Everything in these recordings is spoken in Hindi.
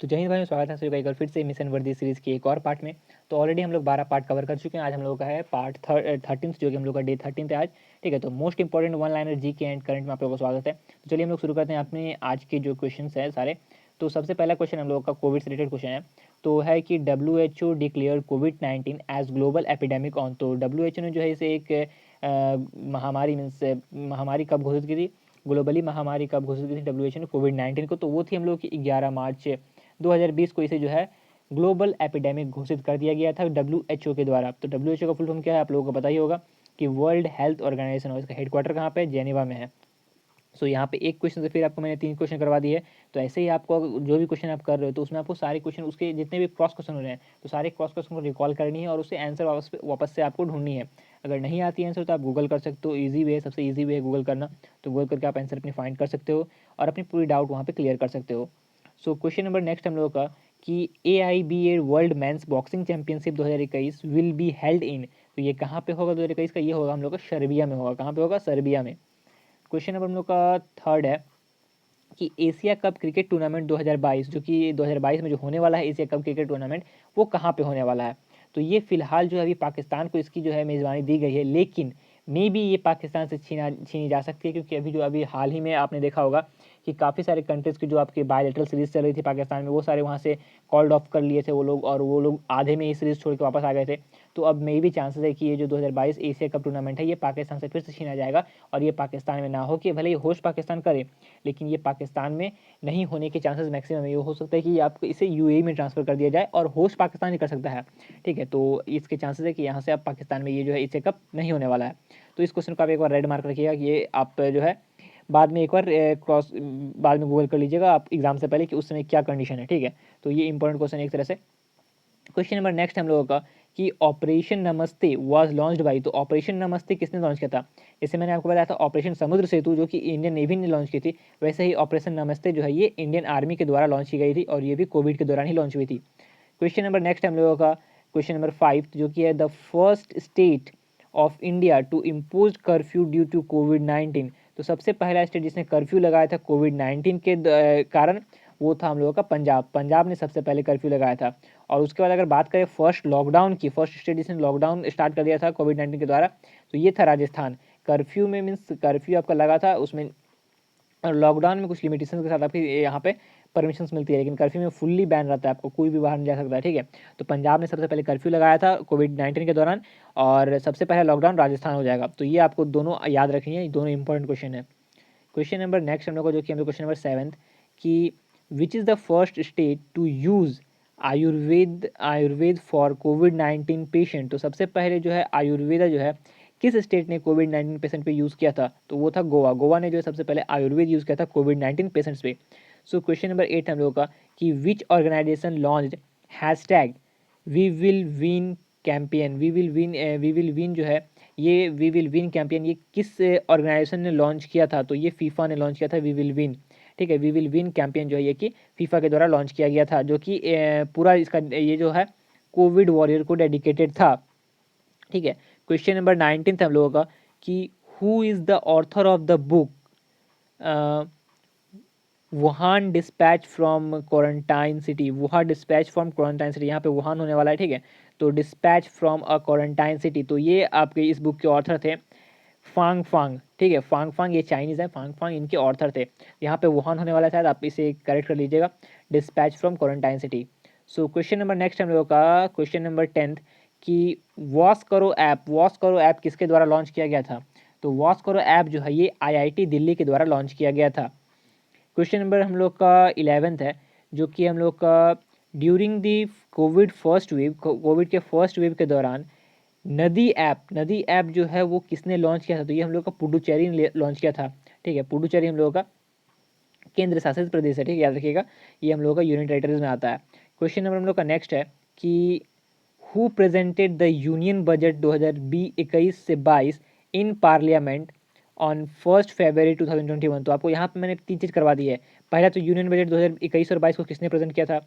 तो जय हिंद भाइयों, स्वागत है सभी का एक बार फिर से मिशन वर्दी सीरीज़ के एक और पार्ट में। तो ऑलरेडी हम लोग 12 पार्ट कवर कर चुके हैं। आज हम लोगों का है पार्ट 13, जो कि हम लोग का डे 13 है आज। ठीक है, तो मोस्ट इंपॉर्टेंट वन लाइनर जी के एंड करंट में आप लोगों का स्वागत है। तो चलिए हम लोग शुरू करते हैं अपने आज के जो क्वेश्चन है सारे। तो सबसे पहला क्वेश्चन हम लोगों का कोविड से रिलेटेड क्वेश्चन है। तो है कि WHO डिक्लेयर कोविड-19 एज ग्लोबल एपिडेमिक ऑन। तो WHO ने जो है इसे एक महामारी मीन्स महामारी कब घोषित की थी, ग्लोबली महामारी कब घोषित की थी WHO ने कोविड-19 को। तो वो थी हम लोग की 11 मार्च 2020 को इसे जो है ग्लोबल एपिडेमिक घोषित कर दिया गया था WHO के द्वारा। तो WHO का फुल फॉर्म क्या है आप लोगों को पता ही होगा कि वर्ल्ड हेल्थ ऑर्गेनाइजेशन, और इसका हेडक्वार्टर कहाँ पे है, जेनेवा में है। सो यहाँ पे एक क्वेश्चन से फिर आपको मैंने 3 क्वेश्चन करवा दिए। तो ऐसे ही आपको जो भी क्वेश्चन आप कर रहे हो तो उसमें आपको सारे क्वेश्चन, उसके जितने भी क्रॉस क्वेश्चन हो रहे हैं, तो सारे क्रॉस क्वेश्चन को रिकॉल करनी है और उससे आंसर वापस से आपको ढूंढनी है। अगर नहीं आती आंसर तो आप गूगल कर सकते हो, ईजी वे, सबसे ईजी वे है गूगल करना। तो गूगल करके आप आंसर अपनी फाइंड कर सकते हो और अपनी पूरी डाउट वहाँ पर क्लियर कर सकते हो। सो क्वेश्चन नंबर नेक्स्ट हम लोगों का कि AIBA world men's boxing championship 2021 will be held in. तो ये कहाँ पे होगा 2021 का? ये होगा हम लोग का सर्बिया में होगा। कहाँ पे होगा? सर्बिया में। क्वेश्चन नंबर हम लोग का थर्ड है कि एशिया कप क्रिकेट टूर्नामेंट 2022, जो कि 2022 में जो होने वाला है एशिया कप क्रिकेट टूर्नामेंट, वो कहाँ पे होने वाला है? तो ये फिलहाल जो है अभी पाकिस्तान को इसकी जो है मेज़बानी दी गई है, लेकिन मे बी ये पाकिस्तान से छीनी जा सकती है, क्योंकि अभी हाल ही में आपने देखा होगा कि काफ़ी सारे कंट्रीज़ की जो आपकी बायलैटरल सीरीज़ चल रही थी पाकिस्तान में, वो सारे वहाँ से कॉल्ड ऑफ कर लिए थे वो लोग, और वो लोग आधे में ही सीरीज़ छोड़ के वापस आ गए थे। तो अब मे भी चांसेस है कि ये जो 2022 एशिया कप टूर्नामेंट है ये पाकिस्तान से फिर से छीना जाएगा, और ये पाकिस्तान में ना हो, कि भले ही होस्ट पाकिस्तान करे, लेकिन ये पाकिस्तान में नहीं होने के चांसेस मैक्सिमम है। ये हो सकता है कि आपको इसे UAE में ट्रांसफ़र कर दिया जाए, और होस्ट पाकिस्तान ही कर सकता है। ठीक है, तो इसके चांसेस है कि यहाँ से अब पाकिस्तान में ये जो है एशिया कप नहीं होने वाला है। तो इस क्वेश्चन को आप एक बार रेड मार्क रखिएगा कि ये आप जो है बाद में एक बार बाद में गूगल कर लीजिएगा आप एग्जाम से पहले कि उस समय क्या कंडीशन है। ठीक है, तो ये इंपॉर्टेंट क्वेश्चन है एक तरह से। क्वेश्चन नंबर नेक्स्ट हम लोगों का कि ऑपरेशन नमस्ते वाज लॉन्च्ड बाई। तो ऑपरेशन नमस्ते किसने लॉन्च किया था? जैसे मैंने आपको बताया था ऑपरेशन समुद्र सेतु, जो कि इंडियन नेवी ने लॉन्च की थी, वैसे ही ऑपरेशन नमस्ते जो है ये इंडियन आर्मी के द्वारा लॉन्च की गई थी, और ये भी कोविड के दौरान ही लॉन्च हुई थी। क्वेश्चन नंबर नेक्स्ट हम लोगों का क्वेश्चन नंबर 5, जो कि है the first state of India to impose curfew due to COVID. तो सबसे पहला स्टेट जिसने कर्फ्यू लगाया था कोविड-19 के कारण, वो था हम लोगों का पंजाब। पंजाब ने सबसे पहले कर्फ्यू लगाया था। और उसके बाद अगर बात करें फर्स्ट लॉकडाउन की, फर्स्ट स्टेट जिसने लॉकडाउन स्टार्ट कर दिया था कोविड-19 के द्वारा, तो ये था राजस्थान। कर्फ्यू में मीन्स कर्फ्यू आपका लगा था उसमें, और लॉकडाउन में कुछ लिमिटेशन के साथ आपकी यहाँ पे परमिशन मिलती है, लेकिन कर्फ्यू में फुल्ली बैन रहता है, आपको कोई भी बाहर नहीं जा सकता है। ठीक है, तो पंजाब ने सबसे पहले कर्फ्यू लगाया था कोविड-19 के दौरान, और सबसे पहले लॉकडाउन राजस्थान हो जाएगा। तो ये आपको दोनों याद रखनी है, ये दोनों इंपॉर्टेंट क्वेश्चन है। क्वेश्चन नंबर नेक्स्ट हम लोग को, जो कि हम लोग क्वेश्चन नंबर 7 कि which is the first state to use Ayurveda for कोविड-19 पेशेंट। तो सबसे पहले जो है आयुर्वेदा जो है किस स्टेट ने कोविड-19 पेशेंट पे यूज़ किया था? तो वो था गोवा। गोवा ने जो है सबसे पहले आयुर्वेद यूज़ किया था कोविड-19 पेशेंट्स पे। सो क्वेश्चन नंबर 8 हम लोगों का कि which organization launched hashtag we will win campaign. We will win जो है, ये वी विल विन कैंपेन ये किस ऑर्गेनाइजेशन ने लॉन्च किया था? तो ये फीफा ने लॉन्च किया था वी विल विन। ठीक है, वी विल विन कैंपेन जो है ये कि फीफा के द्वारा लॉन्च किया गया था, जो कि पूरा इसका ये जो है कोविड वॉरियर को डेडिकेटेड था। ठीक है, क्वेश्चन नंबर 19 हम लोगों का कि who is the author of the book Wuhan dispatch from quarantine city. Wuhan dispatch from quarantine city, यहाँ पे वुहान होने वाला है। ठीक है, तो dispatch from a quarantine city, तो ये आपके इस बुक के ऑथर थे फांग फांग। ठीक है, फांग फांग ये चाइनीज़ है, फांग फांग इनके ऑथर थे। यहाँ पे वुहान होने वाला है शायद, आप इसे करेक्ट कर लीजिएगा, dispatch from quarantine city. So question number next हम लोगों का क्वेश्चन नंबर 10 कि वॉश करो ऐप किसके द्वारा लॉन्च किया गया था? तो वॉश करो ऐप जो है ये IIT दिल्ली के द्वारा लॉन्च किया गया था। क्वेश्चन नंबर हम लोग का 11 है, जो कि हम लोग का ड्यूरिंग दी कोविड के फर्स्ट वेव के दौरान नदी ऐप जो है वो किसने लॉन्च किया था? तो ये हम लोग का पुडुचेरी ने लॉन्च किया था। ठीक है, पुडुचेरी हम लोगों का केंद्र शासित प्रदेश है। ठीक है, याद रखिएगा, ये हम लोग का यूनियन टेरिटरीज में आता है। क्वेश्चन नंबर हम लोग का नेक्स्ट है कि who presented the union budget 2021 से 22 इन पार्लियामेंट ऑन 1 फरवरी 2021। तो आपको यहाँ पे मैंने 3 चीज़ करवा दी है। पहला तो यूनियन बजट 2021 और 22 को किसने प्रेजेंट किया था,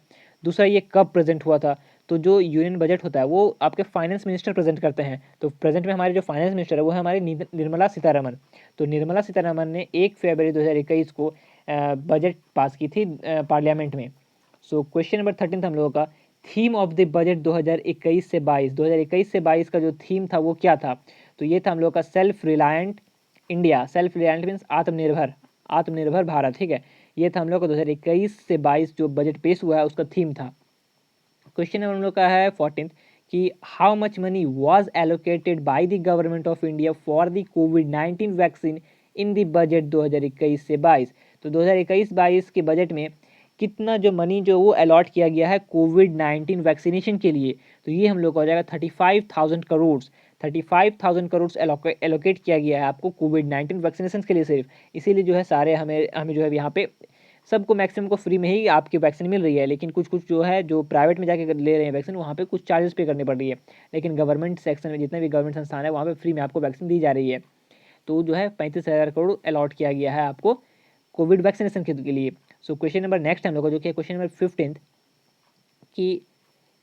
दूसरा ये कब प्रेजेंट हुआ था। तो जो यूनियन बजट होता है वो आपके फाइनेंस मिनिस्टर प्रेजेंट करते हैं। तो प्रेजेंट में हमारे जो फाइनेंस मिनिस्टर है वो है हमारी निर्मला सीतारमन। तो निर्मला सीतारमन ने 1 फरवरी 2021 को बजट पास की थी पार्लियामेंट में। सो क्वेश्चन नंबर 13 हम लोगों का, थीम ऑफ द बजट 2021 से 22, 2021 से 22 का जो थीम था वो क्या था? तो ये था हम लोग का self reliant India. Self reliant means आत्मनिर्भर, आत्मनिर्भर भारत, ठीक है। ये था हम लोग का 2021 से 22 जो बजट पेश हुआ है उसका थीम था। क्वेश्चन नंबर हम लोग का है 14 कि how much money was allocated by the government of India for the covid vaccine in the budget 2021 से 22। तो 2021-22 के बजट में कितना जो मनी जो वो अलॉट किया गया है कोविड-19 वैक्सीनेशन के लिए, तो ये हम लोग का हो जाएगा 35,000 करोड़। 35,000 करोड़ एलोकेट किया गया है आपको कोविड-19 वैक्सीनेशन के लिए सिर्फ। इसीलिए जो है सारे हमें हमें जो है यहाँ पे सबको मैक्सिमम को फ्री में ही आपकी वैक्सीन मिल रही है, लेकिन कुछ कुछ जो है जो प्राइवेट में जाके ले रहे हैं वैक्सीन, वहाँ पे कुछ चार्जेस पे करने पड़ रही है। लेकिन गवर्नमेंट सेक्शन में जितने भी गवर्नमेंट संस्थान है वहाँ पे फ्री में आपको वैक्सीन दी जा रही है। तो जो है 35,000 करोड़ अलॉट किया गया है आपको कोविड वैक्सीनेशन के लिए। सो क्वेश्चन नंबर नेक्स्ट हम लोग का जो कि क्वेश्चन नंबर 15 कि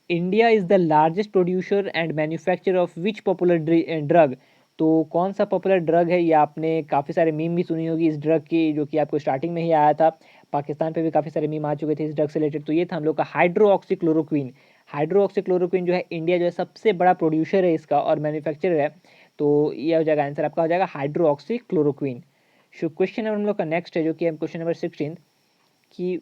India is the largest producer and manufacturer of which popular drug. तो कौन सा पॉपुलर ड्रग है, ये आपने काफ़ी सारे मीम भी सुनी होगी इस ड्रग की, जो कि आपको स्टार्टिंग में ही आया था। पाकिस्तान पे भी काफ़ी सारे मीम आ चुके थे इस ड्रग से रिलेटेड। तो ये था हम लोग का हाइड्रोक्सीक्लोरोक्वीन। हाइड्रोक्सीक्लोरोक्वीन जो है इंडिया जो है सबसे बड़ा प्रोड्यूसर है इसका और मैन्युफैक्चरर है। तो ये हो जाएगा आंसर आपका हो जाएगा हाइड्रोक्सीक्लोरोक्वीन। सो क्वेश्चन नंबर हम लोग का नेक्स्ट है जो कि क्वेश्चन नंबर 16 कि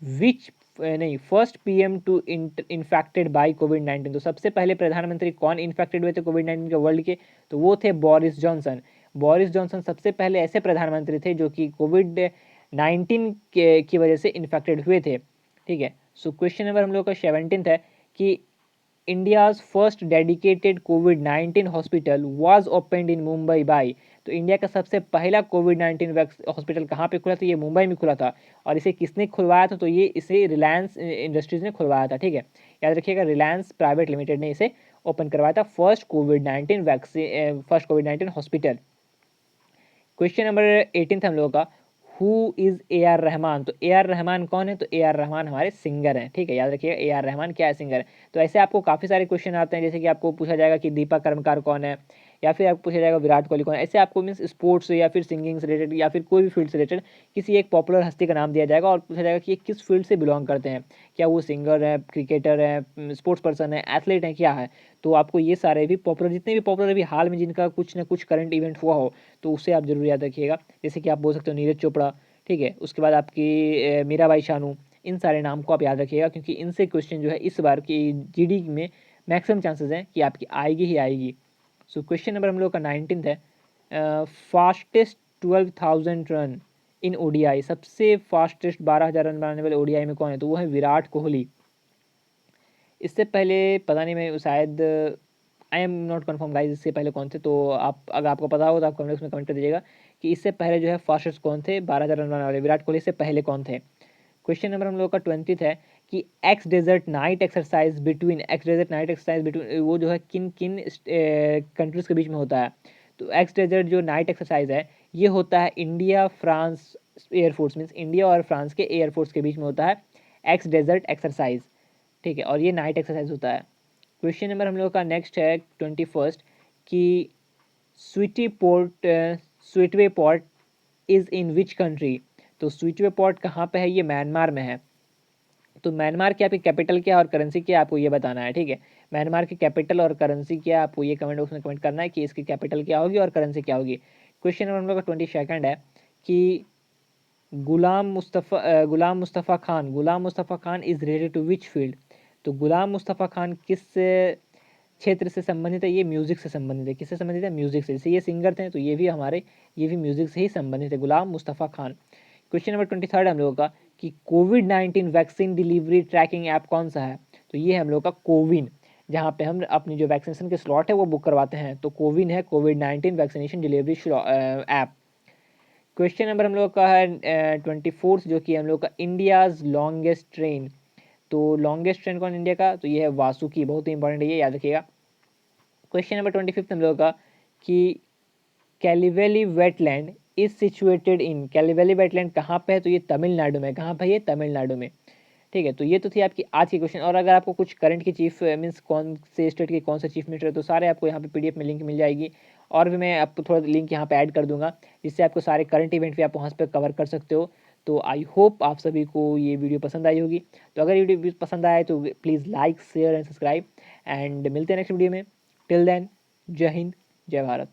विच नहीं first PM to infected by COVID. तो सबसे पहले प्रधानमंत्री कौन इन्फेक्टेड हुए थे कोविड-19 के वर्ल्ड के? तो वो थे बोरिस जॉनसन। बोरिस जॉनसन सबसे पहले ऐसे प्रधानमंत्री थे जो कि कोविड-19 की वजह से इन्फेक्टेड हुए थे, ठीक है। सो क्वेश्चन नंबर हम लोग का 17 है कि इंडियाज़ फर्स्ट डेडिकेटेड कोविड-19 hospital was opened in Mumbai by. तो इंडिया का सबसे पहला कोविड-19 हॉस्पिटल कहाँ पे खुला था? ये मुंबई में खुला था। और इसे किसने खुलवाया था? तो ये इसे रिलायंस इंडस्ट्रीज़ ने खुलवाया था, ठीक है। याद रखिएगा रिलायंस प्राइवेट लिमिटेड ने इसे ओपन करवाया था फर्स्ट कोविड-19 वैक्सीन, फर्स्ट कोविड-19 हॉस्पिटल। क्वेश्चन नंबर 18 हम लोगों का, who is A R Rahman. तो ए आर रहमान कौन है? तो ए आर रहमान हमारे सिंगर हैं, ठीक है। याद रखिएगा ए आर रहमान क्या है? सिंगर है। तो ऐसे आपको काफ़ी सारे क्वेश्चन आते हैं, जैसे कि आपको पूछा जाएगा कि दीपक कर्मकार कौन है, या फिर आपको पूछा जाएगा विराट कोहली कौन है। ऐसे आपको मीन्स स्पोर्ट्स या फिर सिंगिंग से रिलेटेड या फिर कोई भी फील्ड से रिलेटेड किसी एक पॉपुलर हस्ती का नाम दिया जाएगा और पूछा जाएगा कि ये किस फील्ड से बिलोंग करते हैं, क्या वो सिंगर है, क्रिकेटर है, स्पोर्ट्स पर्सन है, एथलीट है, क्या है। तो आपको ये सारे भी पॉपुलर, जितने भी पॉपुलर अभी हाल में जिनका कुछ ना कुछ करंट इवेंट हुआ हो, तो उसे आप जरूर याद रखिएगा। जैसे कि आप बोल सकते हो नीरज चोपड़ा, ठीक है। उसके बाद आपकी मीराबाई चानू, इन सारे नाम को आप याद रखिएगा क्योंकि इनसे क्वेश्चन जो है इस बार की जीडी में मैक्सिमम चांसेस हैं कि आपकी आएगी ही आएगी। सो क्वेश्चन नंबर हम लोग का 19 है, फास्टेस्ट 12,000 रन इन ओडीआई। सबसे फास्टेस्ट 12,000 रन बनाने वाले ओडीआई में कौन है? तो वो है विराट कोहली। इससे पहले पता नहीं, मैं शायद I am not confirm guys इससे पहले कौन थे। तो आप अगर आपको पता हो तो आप कमेंट्स में कमेंट कर दीजिएगा कि इससे पहले जो है फास्टेस्ट कौन थे 12,000 रन बनाने वाले, विराट कोहली से पहले कौन थे। क्वेश्चन नंबर हम लोग का 20 है कि X desert knight exercise between, X desert knight exercise between वो जो है किन किन कंट्रीज़ के बीच में होता है? तो एक्स डेजर्ट जो नाइट एक्सरसाइज है ये होता है India France air force, means India और फ्रांस के एयरफोर्स के बीच में होता है एक्स डेजर्ट एक्सरसाइज, ठीक है। और ये नाइट एक्सरसाइज होता है। क्वेश्चन नंबर हम लोग का नेक्स्ट है 21 कि Sittwe port Sittwe port is in which country. तो स्वीटवे पोर्ट कहाँ पे है? ये म्यांमार में है। तो म्यांमार की आपकी कैपिटल क्या है और करेंसी क्या है, आपको ये बताना है, ठीक है। म्यांमार की कैपिटल और करेंसी क्या है, आपको ये कमेंट बॉक्स में कमेंट करना है कि इसकी कैपिटल क्या होगी और करेंसी क्या होगी। क्वेश्चन नंबर हम लोग का 22 है कि Ghulam Mustafa Khan is related to which field. तो गुलाम मुस्तफ़ा खान किस क्षेत्र से संबंधित है? ये म्यूज़िक से संबंधित है। किससे संबंधित है? म्यूज़िक से। जैसे ये सिंगर थे तो ये भी म्यूज़िक से ही संबंधित है, गुलाम मुस्तफ़ा खान। क्वेश्चन नंबर 23 हम लोगों का कि कोविड-19 वैक्सीन डिलीवरी ट्रैकिंग ऐप कौन सा है? तो ये है हम लोग का कोविन, जहाँ पे हम अपनी जो वैक्सीनेशन के स्लॉट है वो बुक करवाते हैं। तो कोविन है COVID vaccination delivery app. Question number हम लोग का है 24 जो कि हम लोग का इंडियाज़ लॉन्गेस्ट ट्रेन। तो लॉन्गेस्ट ट्रेन कौन इंडिया का? तो ये है वासुकी, बहुत ही इंपॉर्टेंट है, ये याद रखिएगा। क्वेश्चन नंबर 25 हम लोग का कि Kaliveli wetland is situated in, Kaliveli wetland कहाँ पे है? तो ये तमिलनाडु में। कहाँ पे? ये तमिलनाडु में, ठीक है। तो ये तो थी आपकी आज की क्वेश्चन। और अगर आपको कुछ करंट की चीफ मीन्स कौन से स्टेट के कौन सा चीफ मिनिस्टर है, तो सारे आपको यहाँ पे पीडीएफ में लिंक मिल जाएगी। और भी मैं आपको थोड़ा लिंक यहाँ पे ऐड कर दूंगा जिससे आपको सारे करंट इवेंट भी आप वहाँ पे कवर कर सकते हो। तो आई होप आप सभी को ये वीडियो पसंद आई होगी। तो अगर ये वीडियो पसंद आए तो please like share and subscribe, and मिलते हैं नेक्स्ट वीडियो में। टिल देन, जय हिंद, जय भारत।